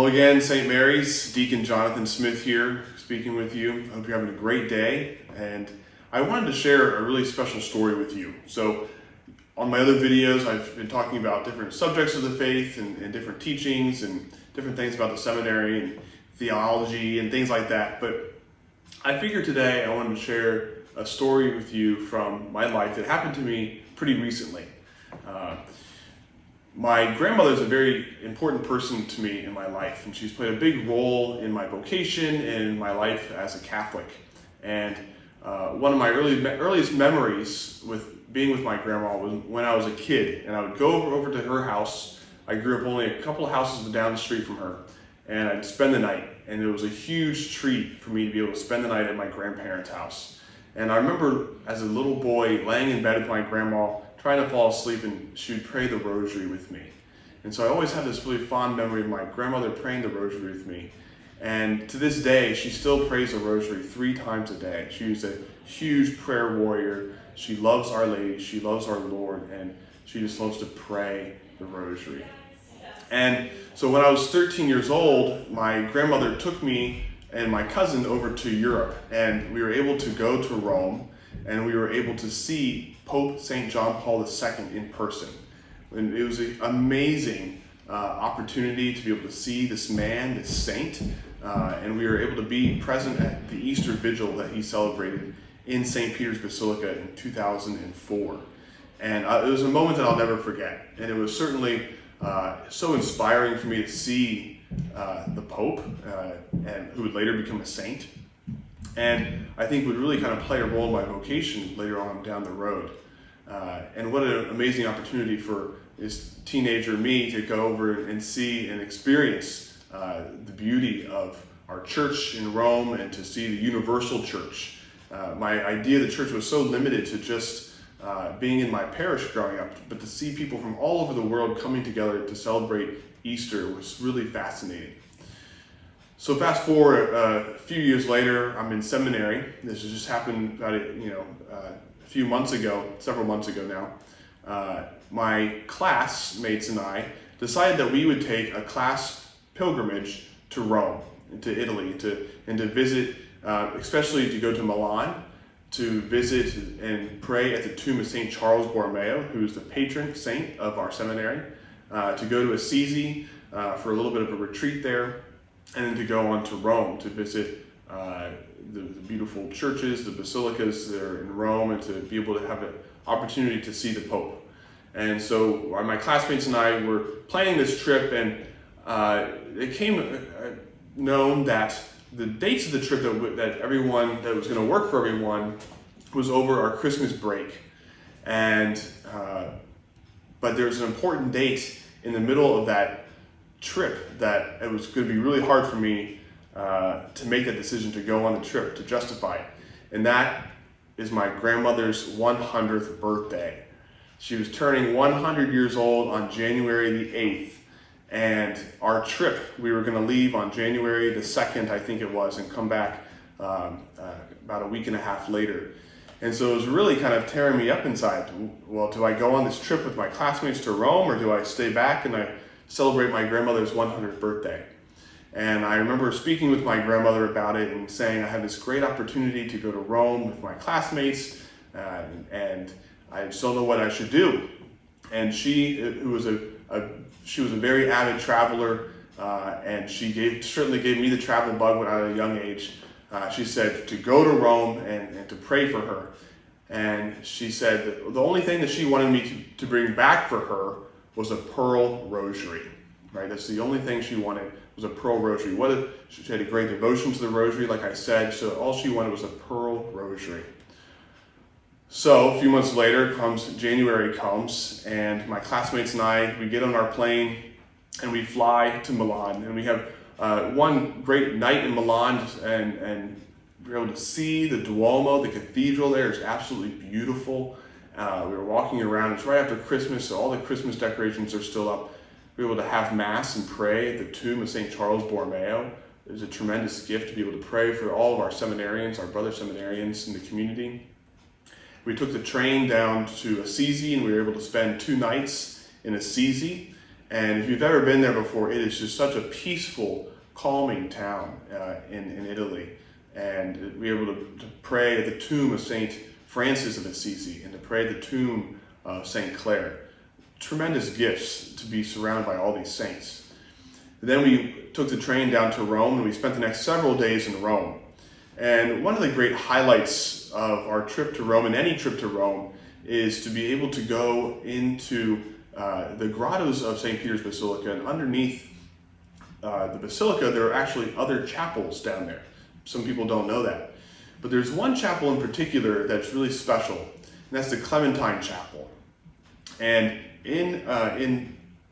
Hello again, St. Mary's. Deacon Jonathan Smith here, speaking with you. I hope you're having a great day, and I wanted to share a really special story with you. So, on my other videos, I've been talking about different subjects of the faith and different teachings and different things about the seminary and theology and things like that. But I figured today I wanted to share a story with you from my life that happened to me pretty recently. My grandmother is a very important person to me in my life, and she's played a big role in my vocation and in my life as a Catholic. And one of my earliest memories with being with my grandma was when I was a kid, and I would go over to her house. I grew up only a couple of houses down the street from her, and I'd spend the night, and it was a huge treat for me to be able to spend the night at my grandparents' house. And I remember as a little boy laying in bed with my grandma, trying to fall asleep, and she would pray the Rosary with me. And so I always have this really fond memory of my grandmother praying the Rosary with me. And to this day, she still prays the Rosary 3 times a day. She's a huge prayer warrior. She loves Our Lady, she loves our Lord, and she just loves to pray the Rosary. And so when I was 13 years old, my grandmother took me and my cousin over to Europe, and we were able to go to Rome, and we were able to see Pope St. John Paul II in person. And it was an amazing opportunity to be able to see this man, this saint, and we were able to be present at the Easter Vigil that he celebrated in St. Peter's Basilica in 2004. And it was a moment that I'll never forget. And it was certainly so inspiring for me to see the Pope, and who would later become a saint. And I think would really kind of play a role in my vocation later on down the road. And what an amazing opportunity for this teenager me to go over and see and experience the beauty of our church in Rome and to see the universal church. My idea of the church was so limited to just being in my parish growing up, but to see people from all over the world coming together to celebrate Easter was really fascinating. So fast forward a few years later, I'm in seminary. This has just happened about a few months ago, several months ago now. My classmates and I decided that we would take a class pilgrimage to Rome, to Italy, to visit, especially to go to Milan, to visit and pray at the tomb of St. Charles Borromeo, who is the patron saint of our seminary, to go to Assisi for a little bit of a retreat there, and then to go on to Rome to visit the beautiful churches, the basilicas that are in Rome, and to be able to have an opportunity to see the Pope. And so my classmates and I were planning this trip, and it came known that the dates of the trip that everyone, that was going to work for everyone, was over our Christmas break. And but there was an important date in the middle of that trip that it was going to be really hard for me to make that decision to go on the trip, to justify it. And that is my grandmother's 100th birthday. She was turning 100 years old on January the 8th. And our trip, we were going to leave on January the 2nd, I think it was, and come back about a week and a half later. And so it was really kind of tearing me up inside. Well, do I go on this trip with my classmates to Rome, or do I stay back and I celebrate my grandmother's 100th birthday? And I remember speaking with my grandmother about it and saying I had this great opportunity to go to Rome with my classmates, and I just don't know what I should do. And she, who was she was a very avid traveler, and she certainly gave me the travel bug when I was a young age. She said to go to Rome and to pray for her. And she said that the only thing that she wanted me to bring back for her was a pearl rosary. Right? That's the only thing she wanted, was a pearl rosary. She had a great devotion to the rosary, like I said, so all she wanted was a pearl rosary. So a few months later, January comes, and my classmates and I, we get on our plane and we fly to Milan, and we have one great night in Milan, and we're able to see the Duomo, the cathedral there is absolutely beautiful. We were walking around, it's right after Christmas, so all the Christmas decorations are still up. We were able to have Mass and pray at the tomb of St. Charles Borromeo. It was a tremendous gift to be able to pray for all of our seminarians, our brother seminarians in the community. We took the train down to Assisi, and we were able to spend 2 nights in Assisi. And if you've ever been there before, it is just such a peaceful, calming town in Italy. And we were able to pray at the tomb of St. Francis of Assisi and to pray at the tomb of St. Clare. Tremendous gifts to be surrounded by all these saints. Then we took the train down to Rome, and we spent the next several days in Rome. And one of the great highlights of our trip to Rome, and any trip to Rome, is to be able to go into the grottos of St. Peter's Basilica, and underneath the basilica there are actually other chapels down there. Some people don't know that. But there's one chapel in particular that's really special, and that's the Clementine Chapel. And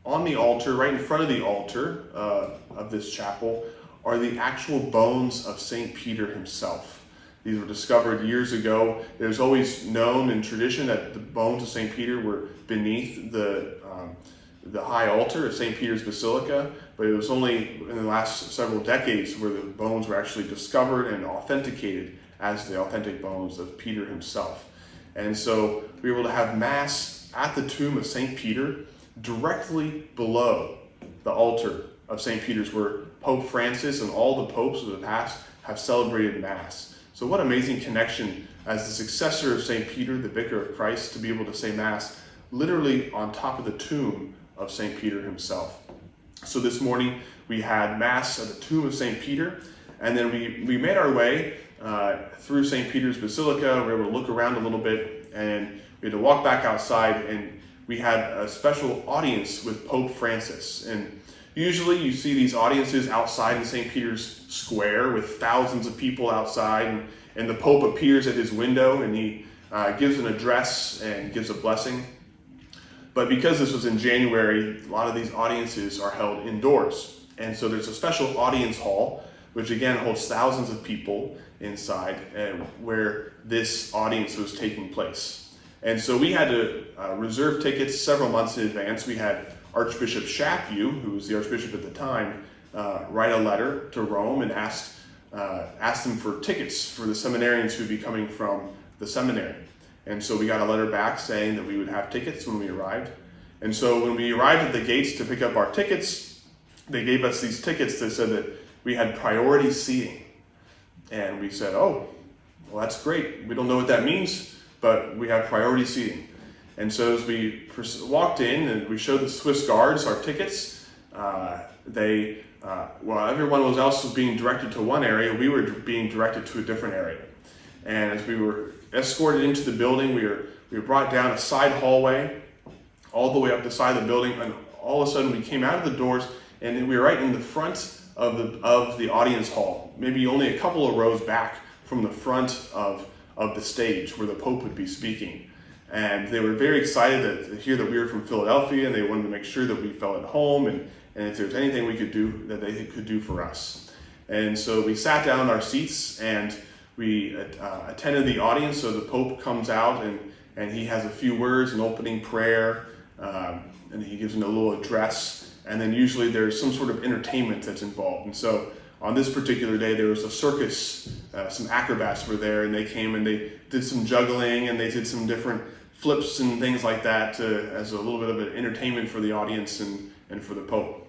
on the altar, right in front of the altar of this chapel, are the actual bones of St. Peter himself. These were discovered years ago. It was always known in tradition that the bones of St. Peter were beneath the high altar of St. Peter's Basilica, but it was only in the last several decades where the bones were actually discovered and authenticated as the authentic bones of Peter himself. And so we were able to have Mass at the tomb of St. Peter, directly below the altar of St. Peter's, where Pope Francis and all the popes of the past have celebrated Mass. So what amazing connection as the successor of St. Peter, the Vicar of Christ, to be able to say Mass literally on top of the tomb of St. Peter himself. So this morning we had Mass at the tomb of St. Peter, and then we made our way through St. Peter's Basilica. We were able to look around a little bit, and we had to walk back outside, and we had a special audience with Pope Francis. And usually you see these audiences outside in St. Peter's Square with thousands of people outside, and the Pope appears at his window, and he gives an address and gives a blessing. But because this was in January, a lot of these audiences are held indoors. And so there's a special audience hall, which again holds thousands of people inside, where this audience was taking place. And so we had to reserve tickets several months in advance. We had Archbishop Chaput, who was the Archbishop at the time, write a letter to Rome and asked them for tickets for the seminarians who would be coming from the seminary. And so we got a letter back saying that we would have tickets when we arrived. And so when we arrived at the gates to pick up our tickets, they gave us these tickets that said that we had priority seating. And we said, oh, well, that's great. We don't know what that means, but we have priority seating. And so as we walked in and we showed the Swiss guards our tickets, while everyone else was being directed to one area, we were being directed to a different area. And as we were escorted into the building, we were brought down a side hallway all the way up the side of the building, and all of a sudden we came out of the doors and we were right in the front of the audience hall, maybe only a couple of rows back from the front of the stage where the Pope would be speaking. And they were very excited to hear that we were from Philadelphia, and they wanted to make sure that we felt at home and if there's anything we could do that they could do for us. And so we sat down in our seats and we attended the audience. So the Pope comes out and he has a few words, an opening prayer, and he gives them a little address. And then usually there's some sort of entertainment that's involved. And so on this particular day, there was a circus. Some acrobats were there, and they came and they did some juggling and they did some different flips and things like that as a little bit of an entertainment for the audience and for the Pope.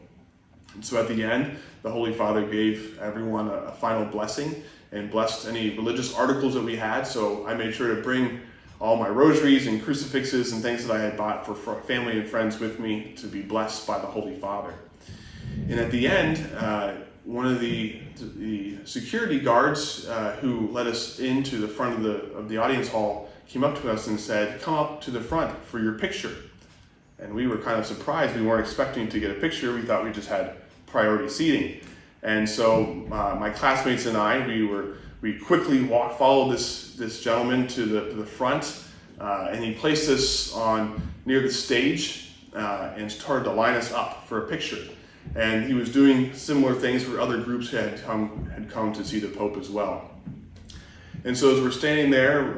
And so at the end, the Holy Father gave everyone a final blessing and blessed any religious articles that we had. So I made sure to bring all my rosaries and crucifixes and things that I had bought for family and friends with me to be blessed by the Holy Father. And at the end, one of the security guards who led us into the front of the audience hall came up to us and said, "Come up to the front for your picture." And we were kind of surprised. We weren't expecting to get a picture. We thought we just had priority seating. And so my classmates and I, we quickly followed this gentleman to the front, and he placed us near the stage and started to line us up for a picture. And he was doing similar things for other groups who had come to see the Pope as well. And so as we're standing there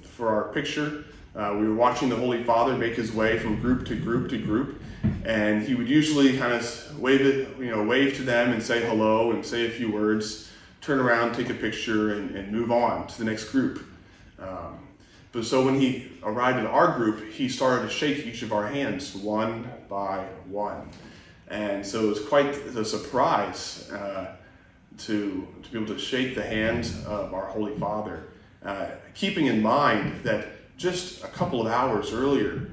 for our picture, we were watching the Holy Father make his way from group to group to group, and he would usually kind of wave to them and say hello and say a few words, turn around, take a picture, and move on to the next group. But so when he arrived at our group, he started to shake each of our hands one by one. And so it was quite a surprise to be able to shake the hand of our Holy Father, keeping in mind that just a couple of hours earlier,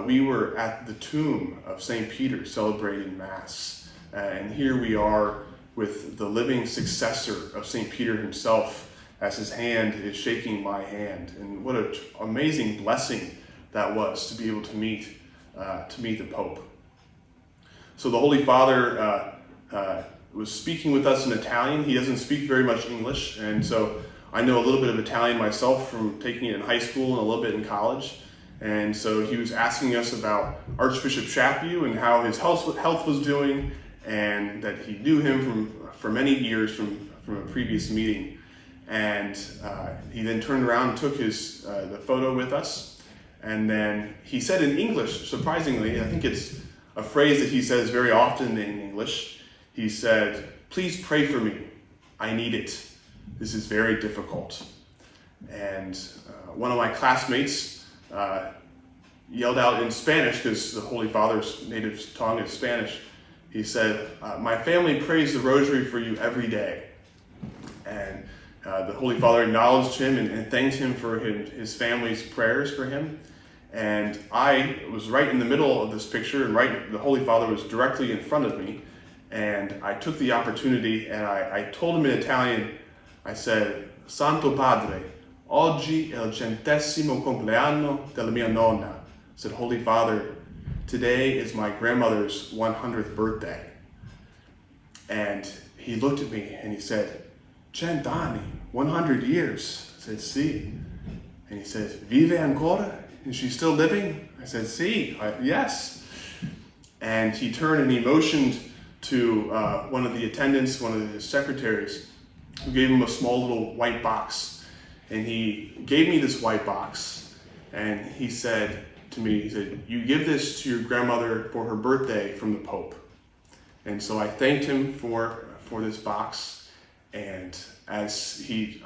we were at the tomb of St. Peter celebrating Mass. And here we are with the living successor of St. Peter himself, as his hand is shaking my hand. And what an amazing blessing that was to be able to meet the Pope. So the Holy Father was speaking with us in Italian. He doesn't speak very much English, and so I know a little bit of Italian myself from taking it in high school and a little bit in college. And so he was asking us about Archbishop Chaput and how his health was doing, and that he knew him for many years from a previous meeting. And he then turned around and took the photo with us. And then he said in English, surprisingly, I think it's a phrase that he says very often in English. He said, "Please pray for me. I need it. This is very difficult." And one of my classmates yelled out in Spanish, because the Holy Father's native tongue is Spanish. He said, "My family prays the Rosary for you every day." And the Holy Father acknowledged him and thanked him for his family's prayers for him. And I was right in the middle of this picture, and the Holy Father was directly in front of me. And I took the opportunity and I told him in Italian, I said, "Santo Padre, oggi è il 100° compleanno della mia nonna." I said, "Holy Father, today is my grandmother's 100th birthday." And he looked at me and he said, "Cent'anni, 100 years." I said, "Si." And he said, "Vive ancora? Is she still living?" I said, "Si, yes." And he turned and he motioned to one of the attendants, one of his secretaries, who gave him a small little white box. And he gave me this white box, and he said to me, he said, "You give this to your grandmother for her birthday from the Pope." And so I thanked him for this box, and as he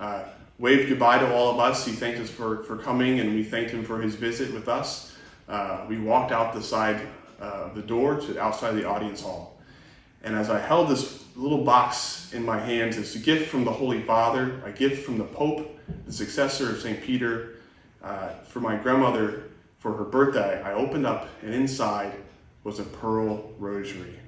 waved goodbye to all of us, he thanked us for coming, and we thanked him for his visit with us. We walked out the side of the door to outside the audience hall. And as I held this little box in my hands, it's a gift from the Holy Father, a gift from the Pope, the successor of St. Peter, for my grandmother for her birthday. I opened up, and inside was a pearl rosary.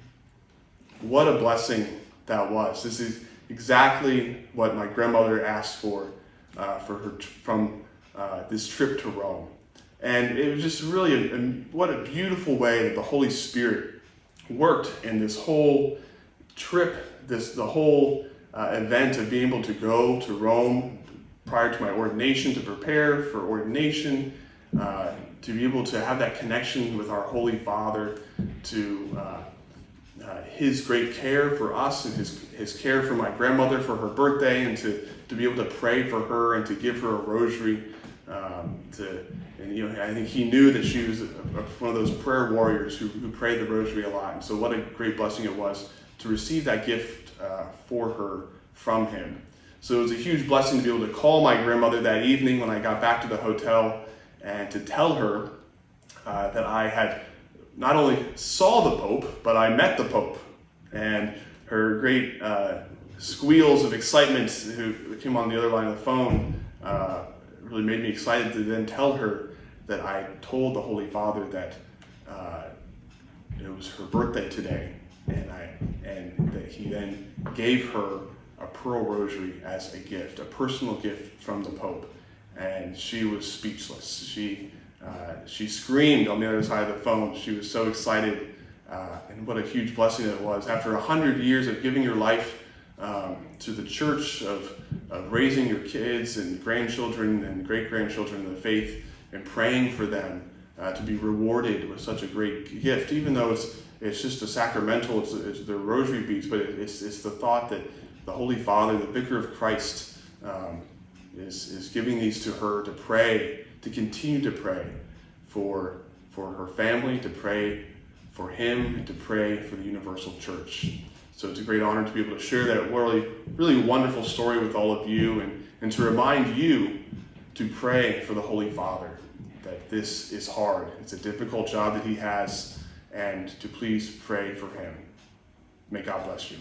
What a blessing that was. This is exactly what my grandmother asked for her from this trip to Rome. And it was just really what a beautiful way that the Holy Spirit worked in this whole trip, the whole event of being able to go to Rome prior to my ordination, to prepare for ordination, to be able to have that connection with our Holy Father, to his great care for us and his care for my grandmother for her birthday, and to be able to pray for her and to give her a rosary. I think he knew that she was one of those prayer warriors who prayed the rosary a lot. And so what a great blessing it was to receive that gift for her from him. So it was a huge blessing to be able to call my grandmother that evening when I got back to the hotel, and to tell her that I had not only saw the Pope, but I met the Pope. And her great squeals of excitement, who came on the other line of the phone, really made me excited to then tell her that I told the Holy Father that it was her birthday today, and that he then gave her a pearl rosary as a gift, a personal gift from the Pope. And she was speechless. She screamed on the other side of the phone. She was so excited, and what a huge blessing it was. After 100 years of giving your life to the church, of raising your kids and grandchildren and great-grandchildren in the faith, and praying for them, to be rewarded with such a great gift, even though it's just a sacramental, it's the rosary beads, but it's the thought that the Holy Father, the Vicar of Christ, is giving these to her to pray, to continue to pray for her family, to pray for him, and to pray for the universal church. So it's a great honor to be able to share that really, really wonderful story with all of you, and to remind you to pray for the Holy Father, that this is hard. It's a difficult job that he has, and to please pray for him. May God bless you.